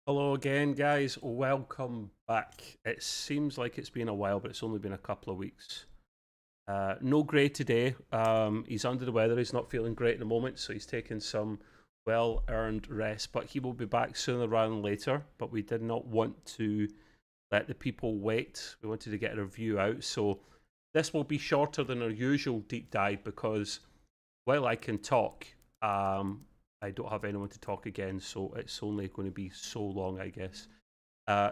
Hello again, guys. Welcome back. It seems like it's been a while, but it's only been a couple of weeks. No Gray today. He's under the weather. He's not feeling great at the moment, so he's taking some well earned rest. But he will be back sooner rather than later. But we did not want to let the people wait. We wanted to get a review out. So this will be shorter than our usual deep dive because while I can talk, I don't have anyone to talk again, so it's only going to be so long, I guess. Uh,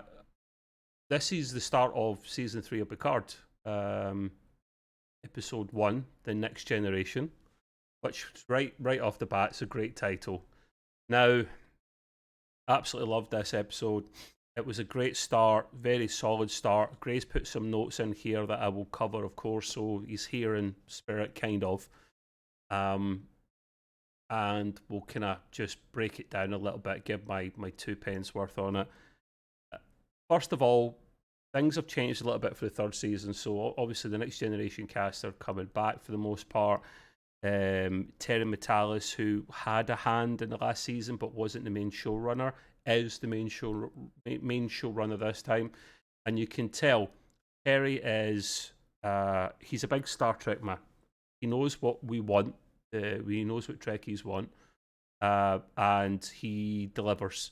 this is the start of season 3 of Picard, um, episode 1, The Next Generation, which right off the bat is a great title. Now, absolutely loved this episode. It was a great start, very solid start. Gray's put some notes in here that I will cover, of course, so he's here in spirit, kind of. Um, and we'll kind of just break it down a little bit, give my 2 pence worth on it. First of all, things have changed a little bit for the third season, so obviously the Next Generation cast are coming back for the most part. Terry Metalis, who had a hand in the last season but wasn't the main showrunner, is the main showrunner this time, and you can tell Terry is he's a big Star Trek man. He knows what we want. He knows what Trekkies want, and he delivers.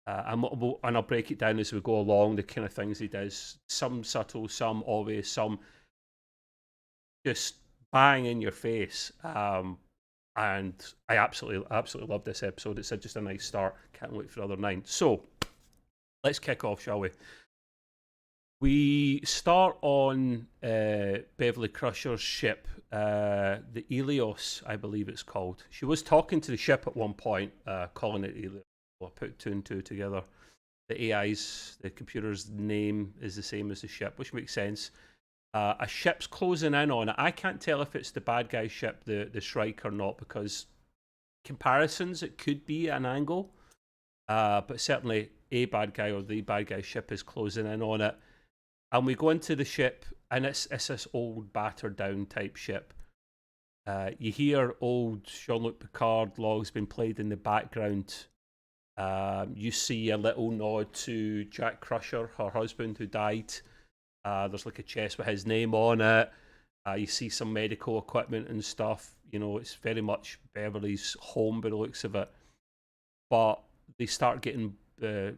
And I'll break it down as we go along. The kind of things he does, some subtle, some obvious, some just bang in your face. And I absolutely love this episode. It's just a nice start. Can't wait for the other 9. So let's kick off, shall we? We start on Beverly Crusher's ship, the Elios, I believe it's called. She was talking to the ship at one point, calling it Elios. Well, I put 2 and 2 together. The the computer's name is the same as the ship, which makes sense. A ship's closing in on it. I can't tell if it's the bad guy ship, the Shrike, or not, because comparisons, it could be an angle. But certainly a bad guy or the bad guy ship is closing in on it. And we go into the ship, and it's this old, battered down type ship. You hear old Jean-Luc Picard logs being played in the background. You see a little nod to Jack Crusher, her husband, who died. There's like a chest with his name on it. You see some medical equipment and stuff. You know, it's very much Beverly's home by the looks of it. But they start getting they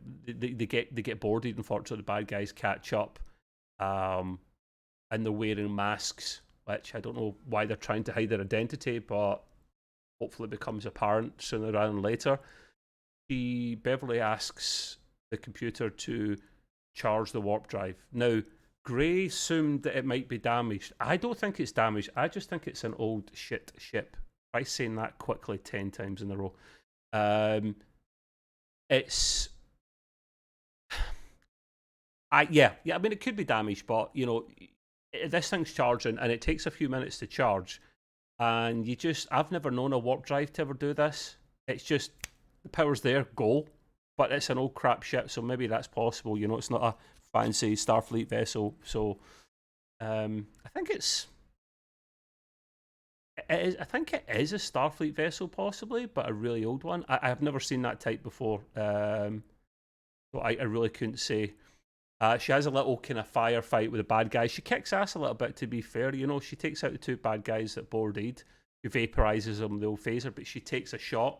get boarded. Unfortunately, the bad guys catch up, and they're wearing masks, which I don't know why they're trying to hide their identity, but hopefully it becomes apparent sooner rather than later. Beverly asks the computer to charge the warp drive. Now, Gray assumed that it might be damaged. I don't think it's damaged. I just think it's an old shit ship. Try saying that quickly 10 times in a row. It's yeah. I mean, it could be damaged, but you know, this thing's charging, and it takes a few minutes to charge. And I've never known a warp drive to ever do this. It's just the power's there, go. But it's an old crap ship, so maybe that's possible. You know, it's not a fancy Starfleet vessel. So, I think I think it is a Starfleet vessel, possibly, but a really old one. I've never seen that type before, so I really couldn't say. She has a little kind of firefight with the bad guys. She kicks ass a little bit, to be fair. You know, she takes out the 2 bad guys that boarded. She vaporizes them with the old phaser, but she takes a shot,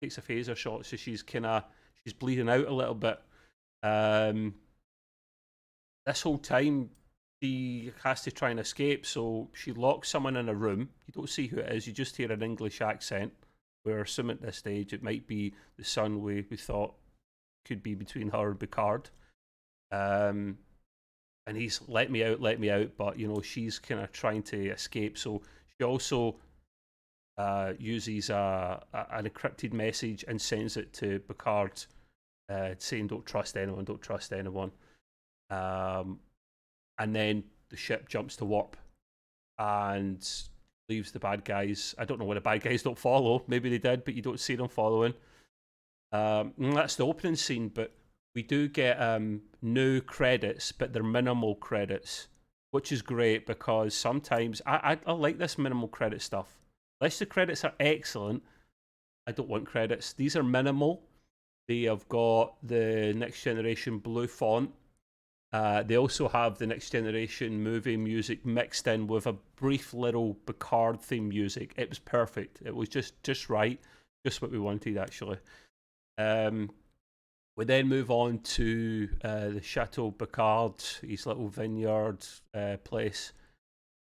takes a phaser shot, so she's bleeding out a little bit. This whole time, she has to try and escape, so she locks someone in a room. You don't see who it is, you just hear an English accent. We're assuming at this stage it might be the son we thought could be between her and Picard. And he's let me out, but you know, she's kind of trying to escape. So she also uses an encrypted message and sends it to Picard, saying don't trust anyone, don't trust anyone. And then the ship jumps to warp and leaves the bad guys. I don't know why the bad guys don't follow. Maybe they did, but you don't see them following. And that's the opening scene, but we do get new credits, but they're minimal credits, which is great because sometimes I like this minimal credit stuff. Unless the credits are excellent, I don't want credits. These are minimal, They have got the Next Generation Blue font. They also have the Next Generation movie music mixed in with a brief little Picard theme music. It was perfect. It was just right, just what we wanted actually. Um, we then move on to the Chateau Picard, his little vineyard place,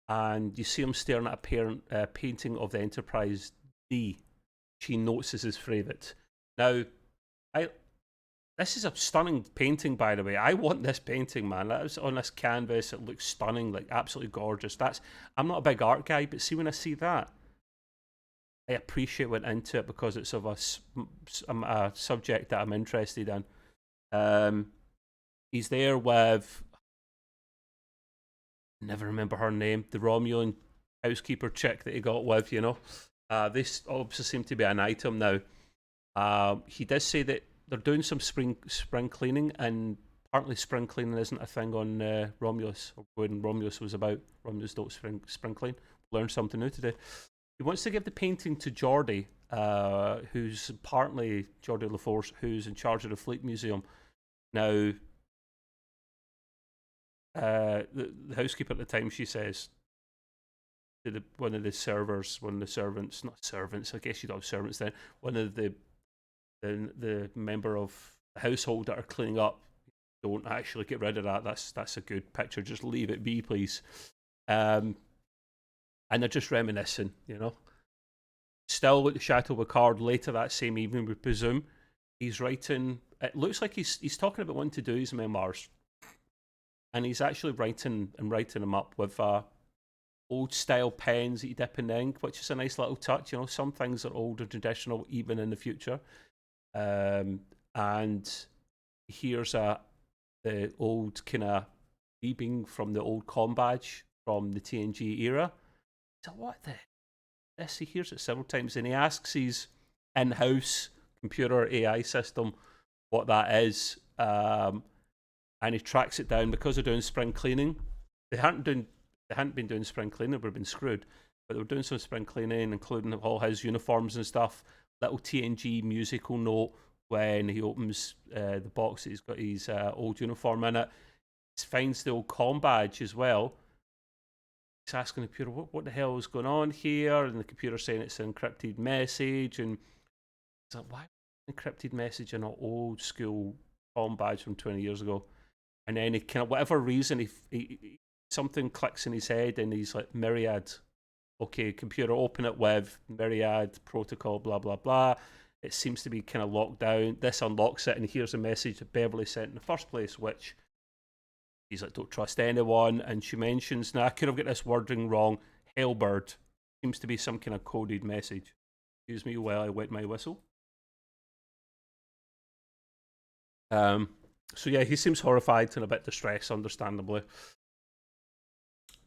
and you see him staring at a painting of the Enterprise D. She notes as his favourite. Now, I this is a stunning painting, by the way. I want this painting, man. That was on this canvas. It looks stunning, like absolutely gorgeous. I'm not a big art guy, but see when I see that, I appreciate what went into it because it's of a subject that I'm interested in. He's there with, never remember her name, the Romulan housekeeper chick that he got with. This obviously seemed to be an item now. He does say that they're doing some spring cleaning, and apparently spring cleaning isn't a thing on Romulus, or when Romulus was about. Romulus don't spring clean. Learned something new today. He wants to give the painting to Geordi, who's partly Geordi LaForce, who's in charge of the Fleet Museum. Now, the housekeeper at the time, she says to one of the servants, not servants, I guess you don't have servants then, one of the member of the household that are cleaning up, don't actually get rid of that. That's a good picture. Just leave it be, please. And they're just reminiscing, Still at the Chateau Picard later that same evening, we presume. He's writing. It looks like he's talking about wanting to do his memoirs, and he's actually writing them up with old style pens that you dip in the ink, which is a nice little touch. Some things are old and traditional even in the future. And here's the old kind of beeping from the old comm badge from the TNG era. So what the? This, he hears it several times, and he asks his in-house computer AI system what that is, and he tracks it down because they're doing spring cleaning. They hadn't been doing spring cleaning; they would have been screwed. But they were doing some spring cleaning, including all his uniforms and stuff. Little TNG musical note when he opens the box that he's got his old uniform in it. He finds the old comm badge as well. He's asking the computer, what the hell is going on here? And the computer's saying it's an encrypted message. And he's like, why encrypted message in an old school comm badge from 20 years ago? And then he kind of, whatever reason, he something clicks in his head and he's like, Myriad. Okay, computer, open it with Myriad protocol, blah, blah, blah. It seems to be kind of locked down. This unlocks it, and here's a message that Beverly sent in the first place, which he's like, don't trust anyone. And she mentions, now I could have got this wording wrong, Hellbird. Seems to be some kind of coded message. Excuse me while I wet my whistle. So yeah, he seems horrified and a bit distressed, understandably.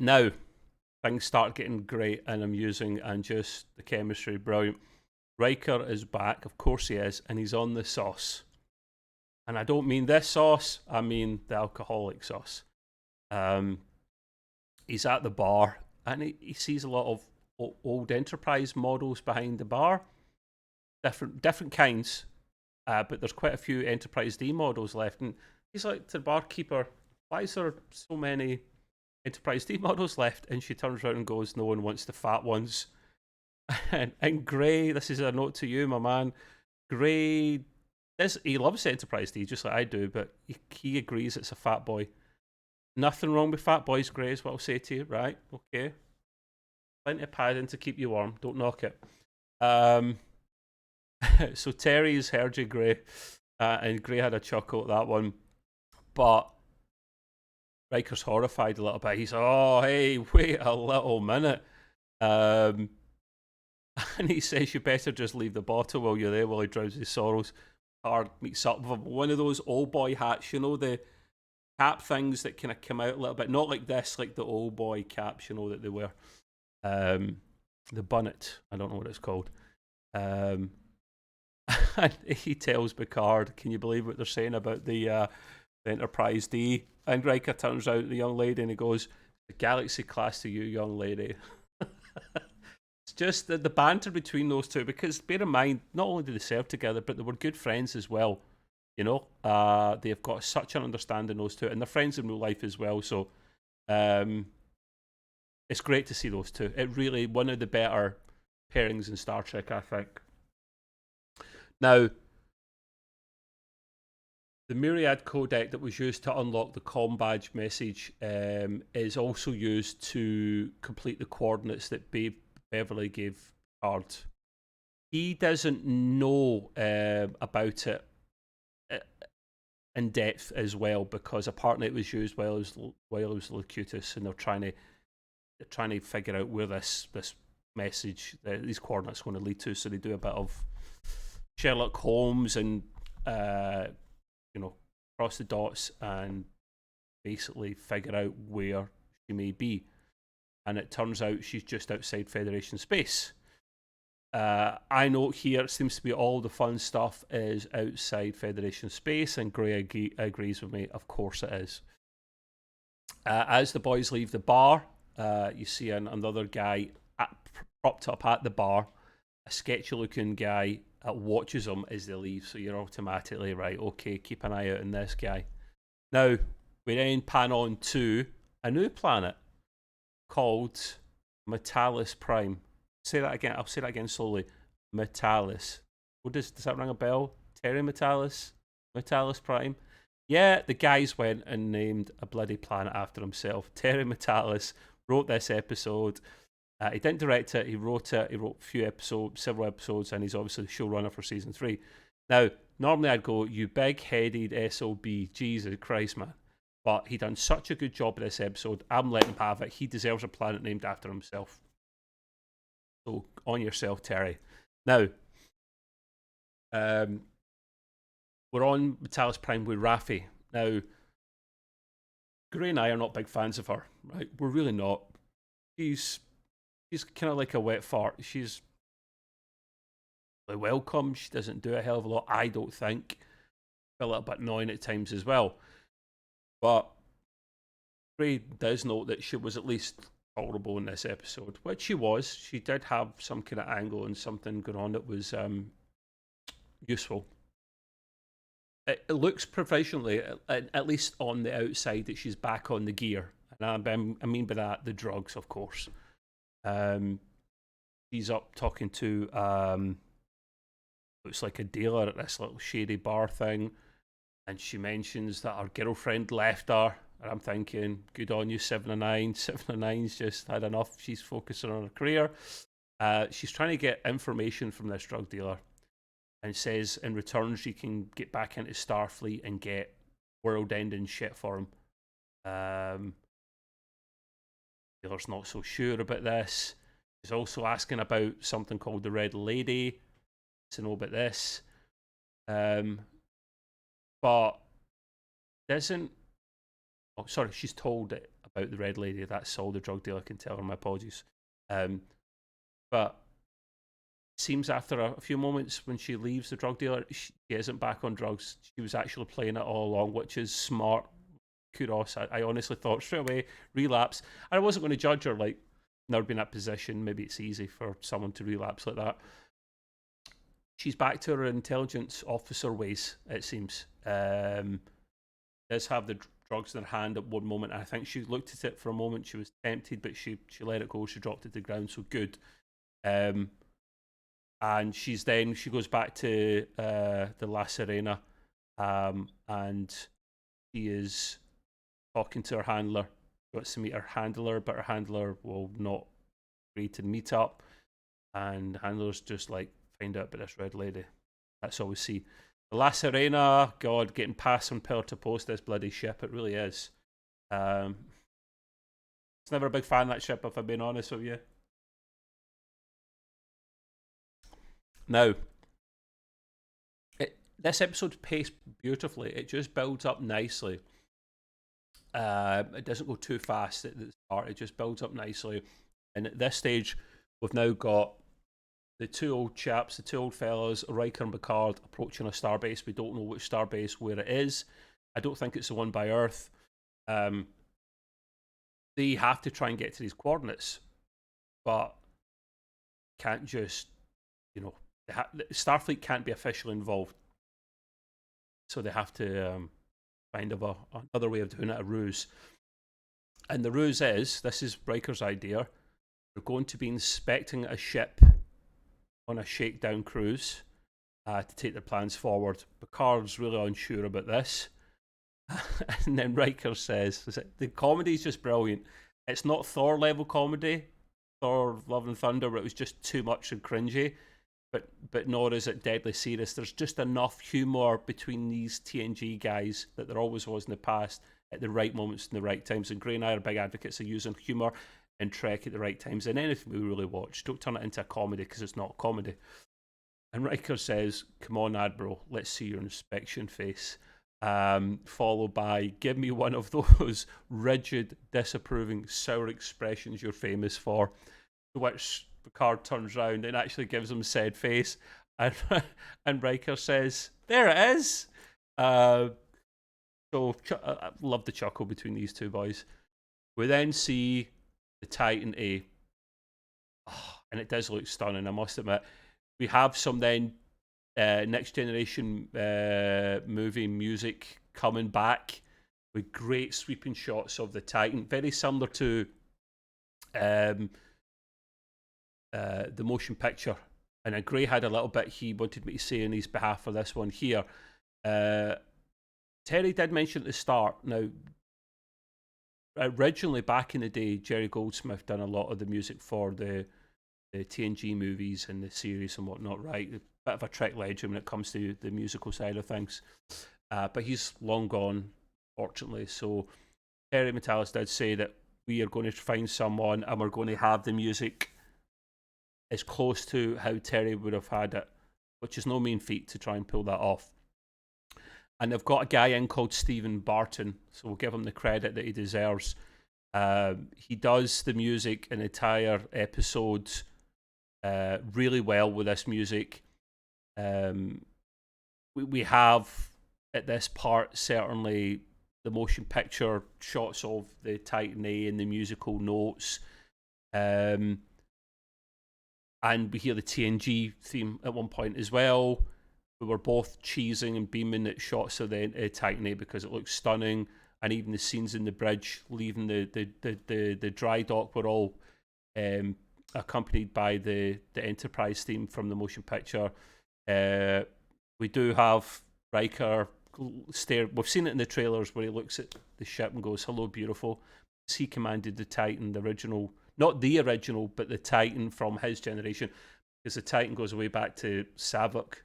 Now, things start getting great and amusing, and just the chemistry brilliant. Riker is back, of course he is, and he's on the sauce. And I don't mean this sauce, I mean the alcoholic sauce. He's at the bar, and he sees a lot of old Enterprise models behind the bar. Different kinds, but there's quite a few Enterprise D models left. And he's like to the barkeeper, why is there so many Enterprise D models left? And she turns around and goes, no one wants the fat ones. And Gray, this is a note to you, my man. Gray, he loves Enterprise D just like I do, but he agrees it's a fat boy. Nothing wrong with fat boys, Gray, is what I'll say to you, right? Okay. Plenty of padding to keep you warm. Don't knock it. So Terry's heard you, Gray, and Gray had a chuckle at that one. But Riker's horrified a little bit. He's like, oh, hey, wait a little minute. And he says you better just leave the bottle while you're there while he drowns his sorrows. Hard meets up with one of those old boy hats, the cap things that kind of come out a little bit. Not like this, like the old boy caps, that they wear. The bunnet, I don't know what it's called. And he tells Picard, can you believe what they're saying about the Enterprise D? And Riker turns out the young lady and he goes, the galaxy class to you, young lady. It's just the banter between those two, because bear in mind, not only did they serve together, but they were good friends as well. You know, they've got such an understanding, those two, and they're friends in real life as well. So, it's great to see those two. It really one of the better pairings in Star Trek, I think. Now, the Myriad codec that was used to unlock the comm badge message is also used to complete the coordinates that Beverly gave Picard. He doesn't know about it in depth as well, because apparently it was used while it was Locutus, and they're trying to figure out where this message, these coordinates, are going to lead to. So they do a bit of Sherlock Holmes and cross the dots and basically figure out where she may be. And it turns out she's just outside Federation space. I note here it seems to be all the fun stuff is outside Federation space, and Gray agrees with me. Of course it is. As the boys leave the bar, you see another guy propped up at the bar, a sketchy-looking guy watches them as they leave, so you're automatically right, okay, keep an eye out on this guy. Now, we then pan on to a new planet called Metalis Prime. Say that again. I'll say that again slowly. Metalis. Does that ring a bell? Terry Metalis? Metalis Prime? Yeah, the guys went and named a bloody planet after himself. Terry Metalis wrote this episode. He didn't direct it, he wrote it, he wrote several episodes, and he's obviously the showrunner for season 3. Now, normally I'd go, you big-headed SOB, Jesus Christ, man. But he done such a good job of this episode, I'm letting him have it. He deserves a planet named after himself. So, on yourself, Terry. Now, we're on Metalis Prime with Raffi. Now, Gray and I are not big fans of her, right? We're really not. She's kind of like a wet fart. She's really welcome. She doesn't do a hell of a lot, I don't think. A little bit annoying at times as well. But Gray does note that she was at least tolerable in this episode, which she was. She did have some kind of angle and something going on that was useful. It looks provisionally, at least on the outside, that she's back on the gear. And I mean by that, the drugs, of course. She's up talking to looks like a dealer at this little shady bar thing, and she mentions that her girlfriend left her, and I'm thinking, good on you, 7 of 9. 7 of 9's just had enough. She's focusing on her career. She's trying to get information from this drug dealer, and says in return she can get back into Starfleet and get world-ending shit for him. Dealer's not so sure about this. He's also asking about something called the Red Lady, to know about this. But doesn't... Oh, sorry, she's told it about the Red Lady. That's all the drug dealer can tell her. My apologies. But it seems after a few moments when she leaves the drug dealer, she isn't back on drugs. She was actually playing it all along, which is smart. Kudos. I honestly thought straight away, relapse. I wasn't going to judge her, like, never been in that position. Maybe it's easy for someone to relapse like that. She's back to her intelligence officer ways, it seems. Does have the drugs in her hand at one moment. I think she looked at it for a moment. She was tempted, but she let it go. She dropped it to the ground, so good. And she goes back to the La Serena, and she is talking to her handler. She wants to meet her handler, but her handler will not agree to meet up. And the handler's just like, find out about this Red Lady. That's all we see. The La Serena, God, getting passed from pillar to post, this bloody ship. It really is. It's never a big fan of that ship, if I'm being honest with you. Now, this episode's paced beautifully. It just builds up nicely. It doesn't go too fast at the start. It just builds up nicely. And at this stage, we've now got the two old chaps, the two old fellas, Riker and Picard, approaching a starbase. We don't know which starbase, where it is. I don't think it's the one by Earth. They have to try and get to these coordinates. But can't just, you know, Starfleet can't be officially involved, so they have to find another way of doing it, a ruse. And the ruse is, this is Riker's idea, they're going to be inspecting a ship on a shakedown cruise to take their plans forward. Picard's really unsure about this. And then Riker says, the comedy is just brilliant. It's not Thor level comedy, Thor Love and Thunder, where it was just too much and cringy, but nor is it deadly serious. There's just enough humour between these TNG guys that there always was in the past at the right moments and the right times. And Gray and I are big advocates of using humour and Trek at the right times in anything we really watch. Don't turn it into a comedy because it's not a comedy. And Riker says, "Come on, Admiral, let's see your inspection face." Followed by, "Give me one of those rigid, disapproving, sour expressions you're famous for." To which Picard turns round and actually gives him said face. And Riker says, "There it is." I love the chuckle between these two boys. We then see the Titan A. Oh, and it does look stunning, I must admit. We have some then Next Generation movie music coming back with great sweeping shots of the Titan, very similar to the motion picture. And Gray had a little bit he wanted me to say on his behalf for this one here. Terry did mention at the start, now, originally back in the day, Jerry Goldsmith done a lot of the music for the TNG movies and the series and whatnot, right? A bit of a Trek legend when it comes to the musical side of things. But he's long gone, fortunately. So Terry Matalas did say that we are going to find someone and we're going to have the music as close to how Terry would have had it, which is no mean feat to try and pull that off. And they've got a guy in called Stephen Barton, so we'll give him the credit that he deserves. He does the music in the entire episode really well with this music. We have at this part certainly the motion picture shots of the Titan A and the musical notes. And we hear the TNG theme at one point as well. We were both cheesing and beaming at shots of the Titan A because it looks stunning. And even the scenes in the bridge leaving the dry dock were all accompanied by the Enterprise theme from the motion picture. We do have Riker stare. We've seen it in the trailers where he looks at the ship and goes, "Hello, beautiful." He commanded the Titan, the original, not the original, but the Titan from his generation, because the Titan goes way back to Savok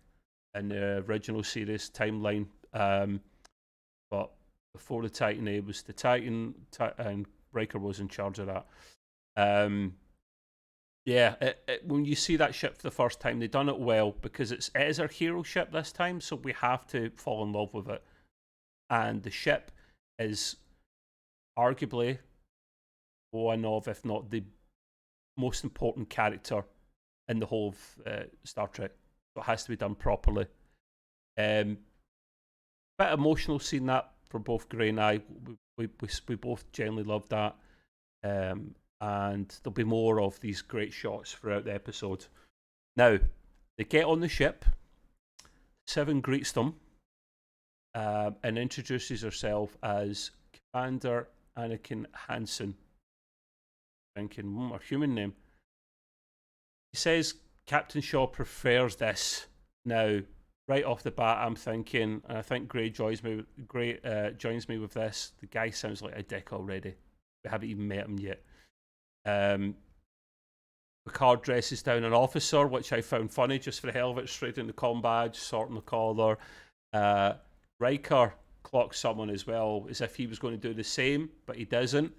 in the original series timeline. But before the Titan A was the Titan, and Riker was in charge of that. When you see that ship for the first time, they've done it well because it is our hero ship this time, so we have to fall in love with it. And the ship is arguably one of, if not the most important character in the whole of Star Trek. So it has to be done properly. Bit emotional seeing that for both Gray and I. We both generally loved that. And there'll be more of these great shots throughout the episode. Now, they get on the ship. Seven greets them and introduces herself as Commander Anakin Hansen. Thinking, her human name. He says Captain Shaw prefers this. Now, right off the bat, I'm thinking, and I think Gray joins me with this. The guy sounds like a dick already. We haven't even met him yet. Picard dresses down an officer, which I found funny just for the hell of it, straight in the comm badge, sorting the collar. Riker clocks someone as well, as if he was going to do the same, but he doesn't.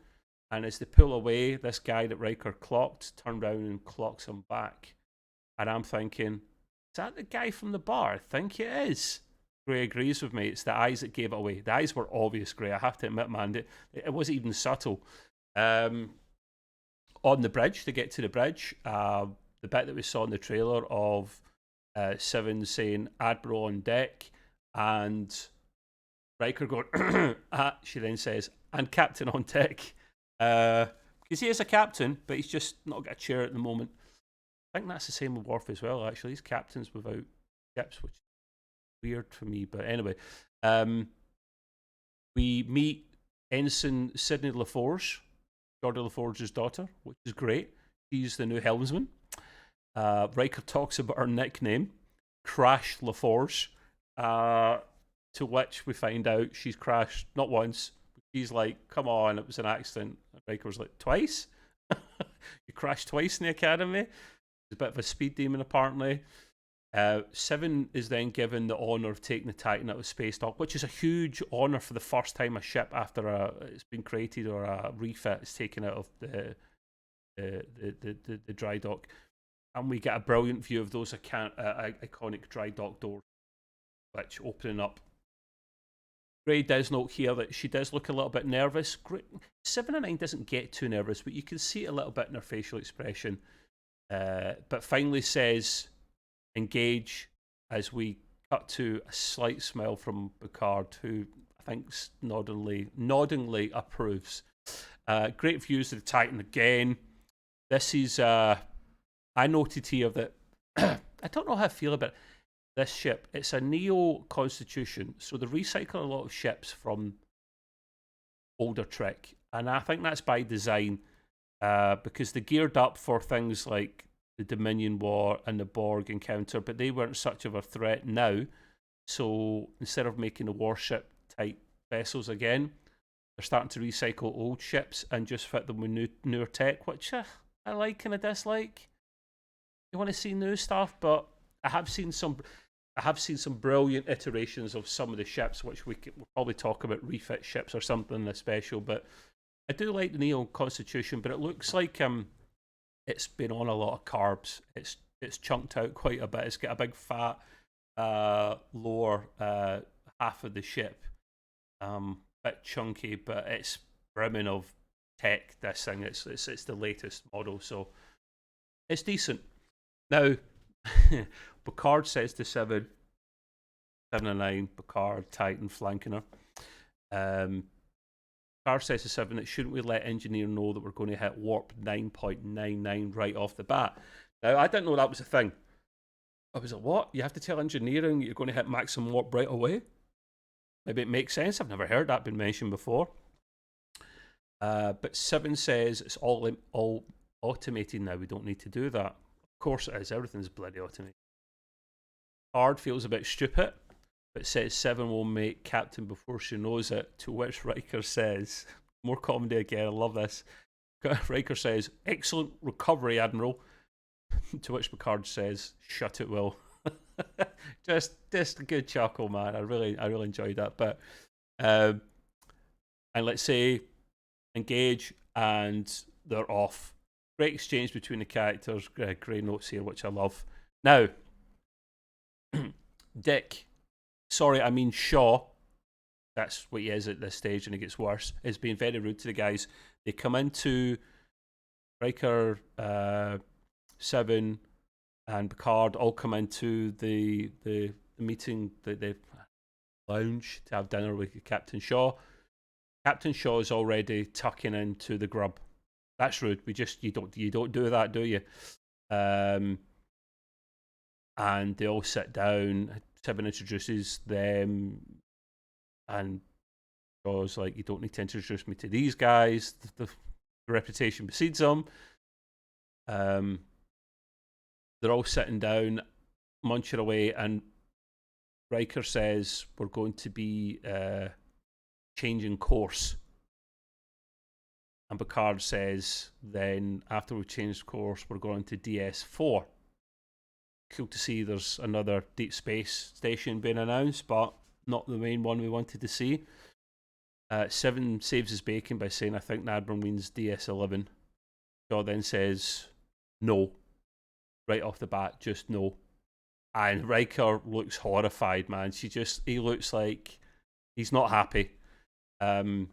And as they pull away, this guy that Riker clocked turned around and clocks him back. And I'm thinking, is that the guy from the bar? I think it is. Gray agrees with me. It's the eyes that gave it away. The eyes were obvious, Gray. I have to admit, man. It wasn't even subtle. On the bridge, to get to the bridge, the bit that we saw in the trailer of Seven saying Admiral on deck and Riker going, she then says, and Captain on deck. Because he is a captain, but he's just not got a chair at the moment. I think that's the same with Worf as well, actually. He's captains without ships, which is weird for me. But anyway, we meet Ensign Sydney LaForge, Geordi LaForge's daughter, which is great. She's the new helmsman. Riker talks about her nickname, Crash LaForge, to which we find out she's crashed not once. She's like, come on, it was an accident. Riker's like, twice? You crashed twice in the Academy? He's a bit of a speed demon, apparently. Seven is then given the honour of taking the Titan out of space dock, which is a huge honour for the first time a ship after it's been created or a refit is taken out of the dry dock. And we get a brilliant view of those iconic dry dock doors, which opening up. Gray does note here that she does look a little bit nervous. 7 and 9 doesn't get too nervous, but you can see it a little bit in her facial expression. But finally says, engage, as we cut to a slight smile from Picard, who I think noddingly approves. Great views of the Titan again. This is, I noted here that, I don't know how I feel about it. This ship, it's a Neo-Constitution, so they recycle a lot of ships from older Trek, and I think that's by design, because they geared up for things like the Dominion War and the Borg encounter, but they weren't such of a threat now, so instead of making the warship-type vessels again, they're starting to recycle old ships and just fit them with newer tech, which I like and I dislike. You want to see new stuff, but I have seen some brilliant iterations of some of the ships, which we'll probably talk about refit ships or something special. But I do like the Neo-Constitution, but it looks like it's been on a lot of carbs. It's chunked out quite a bit. It's got a big fat lower half of the ship, bit chunky, but it's brimming of tech. This thing, it's the latest model, so it's decent. Now, Picard says to 7 and 9, Picard, Titan flanking her. Picard says to 7 that shouldn't we let engineer know that we're going to hit warp 9.99 right off the bat. Now, I didn't know that was a thing. I was like, what? You have to tell engineering you're going to hit maximum warp right away? Maybe it makes sense. I've never heard that been mentioned before. But 7 says it's all automated now. We don't need to do that. Of course it is. Everything's bloody automated. Picard feels a bit stupid, but says 7 will make captain before she knows it, to which Riker says, more comedy again, I love this. Riker says, excellent recovery, Admiral. To which Picard says, shut it, Will. just a good chuckle, man. I really enjoyed that. But and let's say engage, and they're off. Great exchange between the characters. Great notes here, which I love. Now, Dick, sorry, I mean Shaw, that's what he is at this stage, and it gets worse, is being very rude to the guys. They come into Riker, 7, and Picard all come into the meeting, the lounge, to have dinner with Captain Shaw. Captain Shaw is already tucking into the grub. That's rude. You don't do that, do you? And they all sit down. 7 introduces them, and Shaw's like, you don't need to introduce me to these guys. The reputation precedes them. They're all sitting down, munching away, and Riker says, we're going to be changing course. And Picard says, then after we've changed course, we're going to DS4. Cool to see there's another deep space station being announced, but not the main one we wanted to see. 7 saves his bacon by saying, I think the Admiral means DS11. Shaw then says, no. Right off the bat, just no. And Riker looks horrified, man. He looks like he's not happy. And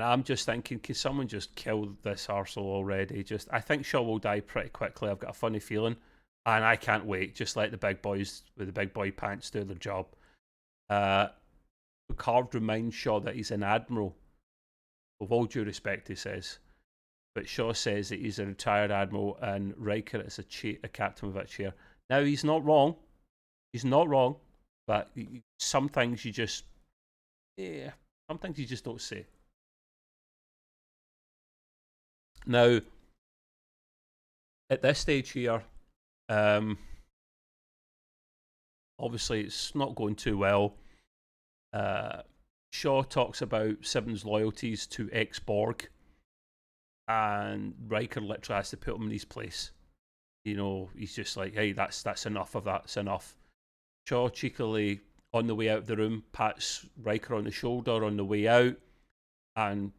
I'm just thinking, can someone just kill this arsehole already? I think Shaw will die pretty quickly. I've got a funny feeling. And I can't wait. Just let the big boys with the big boy pants do their job. Picard reminds Shaw that he's an admiral. With all due respect, he says. but Shaw says that he's a retired admiral and Riker is a captain with a chair. Now, he's not wrong. He's not wrong, but some things you just, some things you just don't say. Now, at this stage here, obviously it's not going too well. Shaw talks about Seven's loyalties to ex-Borg, and Riker literally has to put him in his place. You know, he's just like, hey, that's enough of that. It's enough. Shaw cheekily, on the way out of the room, pats Riker on the shoulder on the way out, and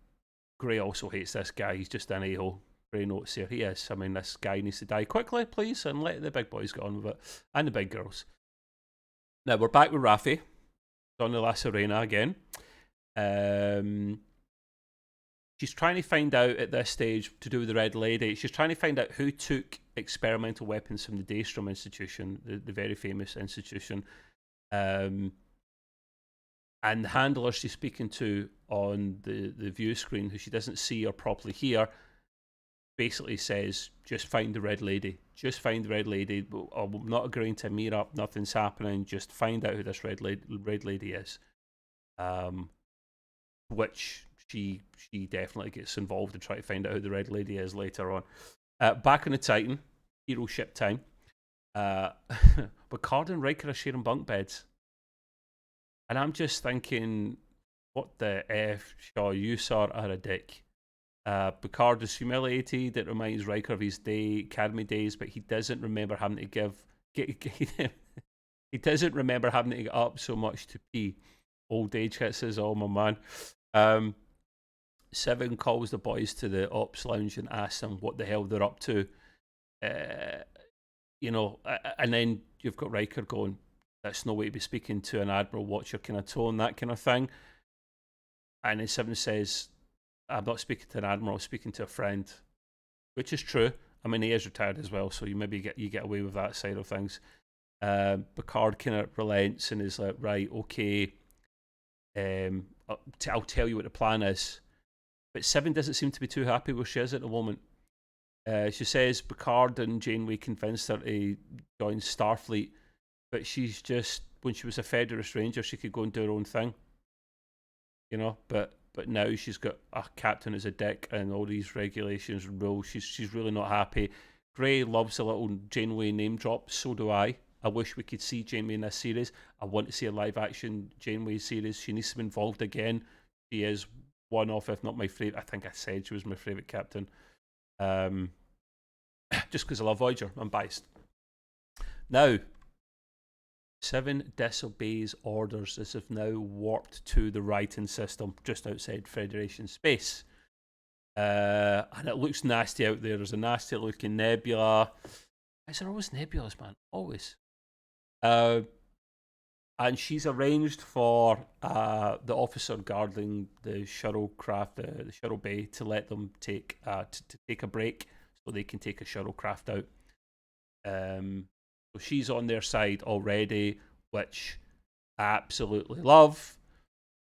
Gray also hates this guy. He's just an a-hole. Gray notes here. He is. I mean, this guy needs to die quickly, please, and let the big boys get on with it, and the big girls. Now, we're back with Raffi on the La Sirena again. She's trying to find out at this stage, to do with the Red Lady, she's trying to find out who took experimental weapons from the Daystrom Institution, the very famous institution. And the handler she's speaking to on the view screen, who she doesn't see or properly hear, basically says, just find the Red Lady. Just find the Red Lady. I'm not agreeing to meet up. Nothing's happening. Just find out who this Red Lady is. Which she definitely gets involved in trying to find out who the Red Lady is later on. Back on the Titan, hero ship time. Picard and Riker are sharing bunk beds. And I'm just thinking, what the F, Shaw, you are a dick. Picard is humiliated. It reminds Riker of his academy days, but he doesn't remember having to he doesn't remember having to get up so much to pee. Old age hits us all, my man. Seven calls the boys to the ops lounge and asks them what the hell they're up to. You know, and then you've got Riker going, that's no way to be speaking to an admiral, what's your kind of tone, that kind of thing. And then Seven says, I'm not speaking to an admiral, I'm speaking to a friend, which is true. I mean, he is retired as well, so you maybe get away with that side of things. Picard kind of relents and is like, right, okay, I'll tell you what the plan is. But Seven doesn't seem to be too happy where she is at the moment. She says Picard and Janeway convinced her to join Starfleet, but she's just, when she was a Federalist Ranger, she could go and do her own thing. You know, but now she's got a captain as a dick and all these regulations and rules. She's really not happy. Gray loves a little Janeway name drop, so do I. I wish we could see Janeway in this series. I want to see a live action Janeway series. She needs to be involved again. She is one of, if not my favourite. I think I said she was my favourite captain. Just because I love Voyager. I'm biased. Now, Seven disobeys orders as if now warped to the Ryton system just outside Federation space. And it looks nasty out there. There's a nasty looking nebula. Is there always nebulas, man? Always. And she's arranged for the officer guarding the shuttlecraft, the shuttle bay, to let them take to take a break so they can take a shuttlecraft out. So she's on their side already, which I absolutely love.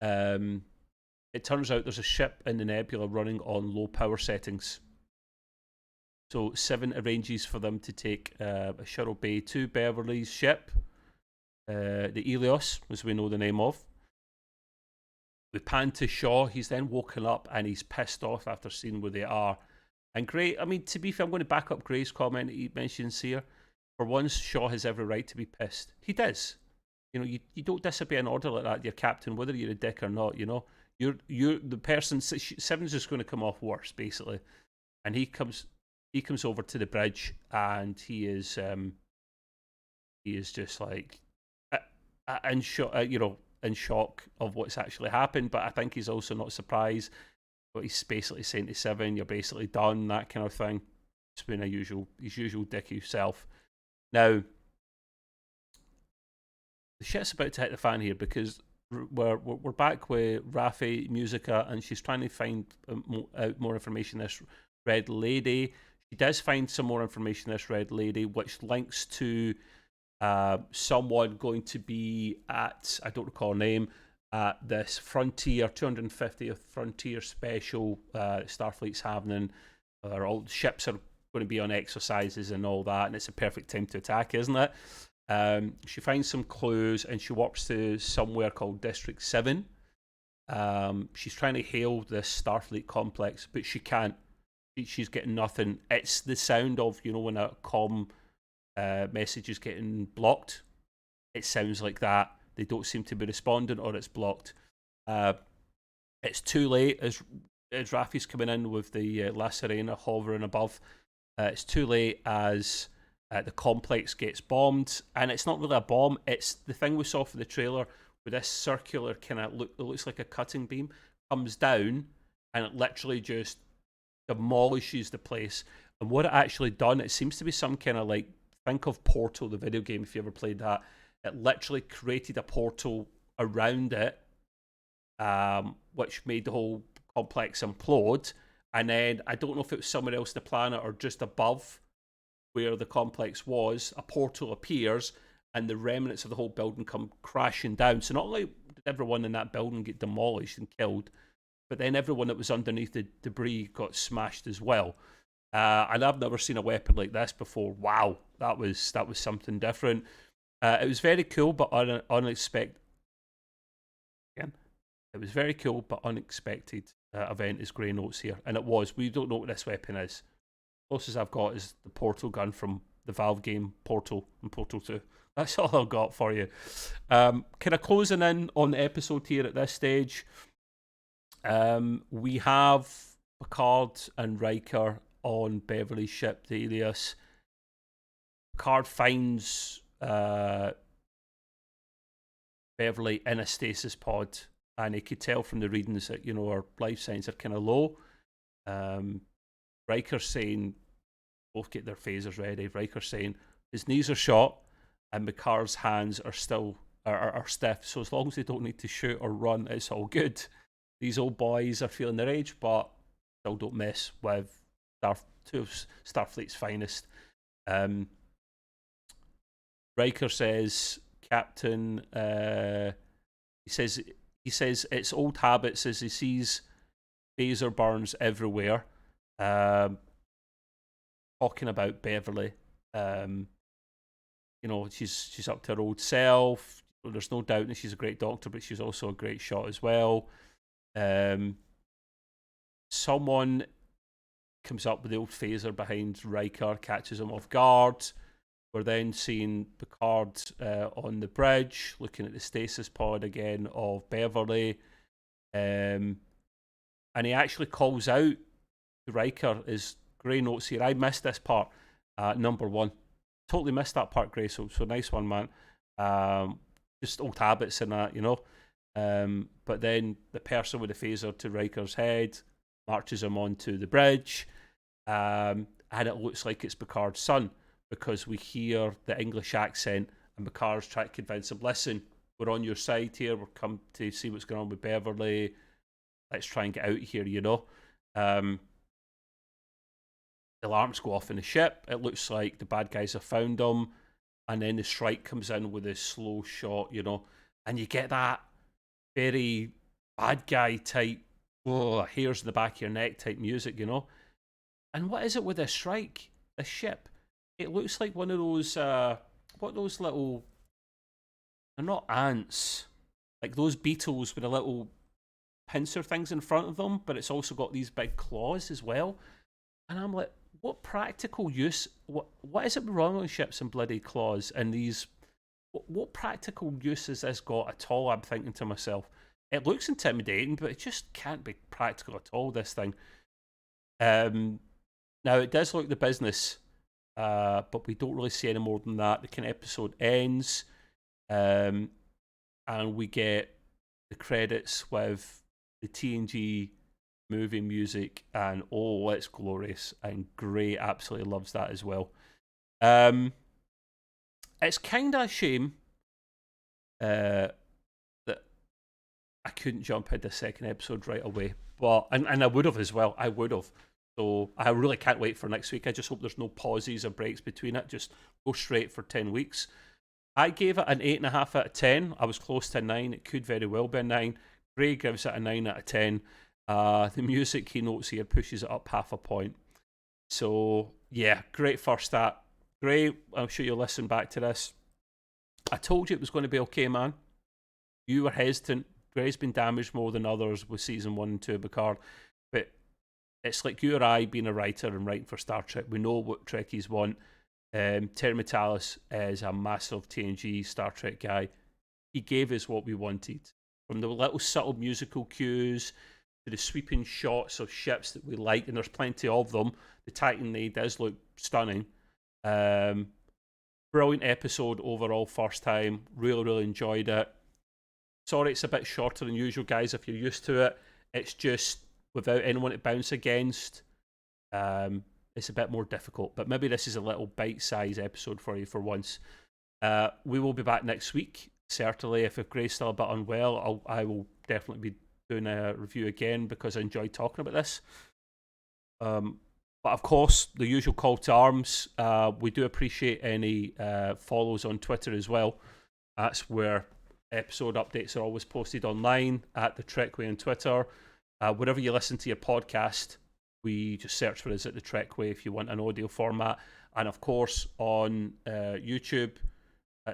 It turns out there's a ship in the nebula running on low power settings. So Seven arranges for them to take a shuttle bay to Beverly's ship, the Ilios, as we know the name of. We pan to Shaw. He's then woken up and he's pissed off after seeing where they are. And Gray, I mean, to be fair, I'm going to back up Gray's comment that he mentions here. For once, Shaw has every right to be pissed. He does. You know, you don't disobey an order like that, your captain, whether you're a dick or not. You know, you're the person. Seven's just going to come off worse, basically. And he comes over to the bridge, and he is just like in shock of what's actually happened. But I think he's also not surprised. But he's basically saying to Seven, "You're basically done," that kind of thing. It's been his usual dicky self. Now, the shit's about to hit the fan here because we're back with Raffi Musica, and she's trying to find out more information. This Red Lady, she does find some more information. This Red Lady, which links to someone going to be at, I don't recall her name, at this Frontier 250th Frontier special Starfleet's having or all ships are going to be on exercises and all that, and it's a perfect time to attack, isn't it? She finds some clues and she walks to somewhere called District 7. She's trying to hail this Starfleet complex, but she can't. She's getting nothing. It's the sound of, when a comm message is getting blocked. It sounds like that. They don't seem to be responding, or it's blocked. It's too late as Raffi's coming in with the La Sirena hovering above. It's too late as the complex gets bombed, and it's not really a bomb. It's the thing we saw for the trailer, where this circular kind of it looks like a cutting beam comes down, and it literally just demolishes the place. And what it actually done, it seems to be some kind of like, think of Portal, the video game, if you ever played that. It literally created a portal around it, which made the whole complex implode. And then I don't know if it was somewhere else on the planet or just above where the complex was, a portal appears and the remnants of the whole building come crashing down. So not only did everyone in that building get demolished and killed, but then everyone that was underneath the debris got smashed as well. And I've never seen a weapon like this before. Wow, that was something different. It was very cool, but unexpected. Again, it was very cool, but unexpected event is Grey Notes here, and it was. We don't know what this weapon is. Closest I've got is the portal gun from the Valve game Portal and Portal 2. That's all I've got for you. Kind of closing in on the episode here at this stage. We have Picard and Riker on Beverly's ship, the Ilias. Picard finds Beverly in a stasis pod, and he could tell from the readings that, her life signs are kind of low. Riker's saying, both get their phasers ready. Riker's saying his knees are shot and Picard's hands are still are stiff. So as long as they don't need to shoot or run, it's all good. These old boys are feeling their age, but still don't mess with two of Starfleet's finest. Riker says, Captain, he says it's old habits as he sees phaser burns everywhere. Talking about Beverly, she's up to her old self. There's no doubt that she's a great doctor, but she's also a great shot as well. Someone comes up with the old phaser behind Riker, catches him off guard. We're then seeing Picard on the bridge, looking at the stasis pod again of Beverly. And he actually calls out to Riker, his Grey Notes here. I missed this part, number 1. Totally missed that part, Grey, so nice one, man. Just old habits and that, but then the person with the phaser to Riker's head marches him onto the bridge, and it looks like it's Picard's son, because we hear the English accent, and Picard's trying to convince him, listen, we're on your side here, we're come to see what's going on with Beverly, let's try and get out of here, The alarms go off in the ship, it looks like the bad guys have found them, and then the strike comes in with a slow shot, and you get that very bad guy type, hairs in the back of your neck type music, And what is it with this strike, this ship? It looks like one of those, what those little, they're not ants, like those beetles with the little pincer things in front of them, but it's also got these big claws as well. And I'm like, what practical use, what is it wrong with ships and bloody claws and these, what practical use has this got at all? I'm thinking to myself. It looks intimidating, but it just can't be practical at all, this thing. Now, it does look the business, but we don't really see any more than that. The kind of episode ends, and we get the credits with the TNG movie music, and it's glorious, and Gray absolutely loves that as well. It's kind of a shame that I couldn't jump into the second episode right away, but and I would have as well. I would have. So I really can't wait for next week. I just hope there's no pauses or breaks between it. Just go straight for 10 weeks. I gave it an 8.5 out of 10. I was close to 9. It could very well be a 9. Gray gives it a 9 out of 10. The music he notes here pushes it up half a point. So yeah, great first stat. Great. I'm sure you'll listen back to this. I told you it was going to be okay, man. You were hesitant. Gray's been damaged more than others with season 1 and 2 of Picard, but it's like you or I being a writer and writing for Star Trek. We know what Trekkies want. Terry Matalas is a massive TNG Star Trek guy. He gave us what we wanted. From the little subtle musical cues to the sweeping shots of ships that we like, and there's plenty of them. The Titan A does look stunning. Brilliant episode overall, first time. Really enjoyed it. Sorry it's a bit shorter than usual, guys, if you're used to it. It's just without anyone to bounce against. It's a bit more difficult, but maybe this is a little bite-sized episode for you for once. We will be back next week. Certainly, if Gray's still a bit unwell, I will definitely be doing a review again because I enjoyed talking about this. But of course, the usual call to arms. We do appreciate any follows on Twitter as well. That's where episode updates are always posted online at the Trekway on Twitter. Wherever you listen to your podcast, we just search for us at the Trekway if you want an audio format. And of course, on YouTube,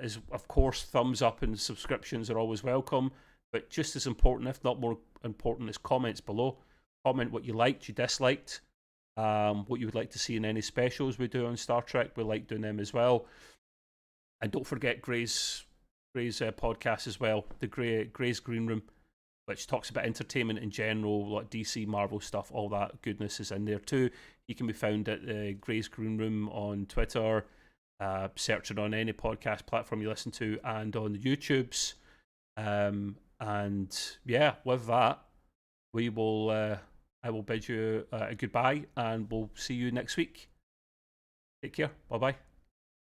is of course thumbs up and subscriptions are always welcome. But just as important, if not more important, is comments below. Comment what you liked, you disliked, what you would like to see in any specials we do on Star Trek. We like doing them as well. And don't forget Gray's podcast as well, the Gray's Green Room, which talks about entertainment in general, like DC, Marvel stuff, all that goodness is in there too. He can be found at Gray's Green Room on Twitter, searching on any podcast platform you listen to, and on the YouTubes. And yeah, with that, we will. I will bid you a goodbye, and we'll see you next week. Take care. Bye bye.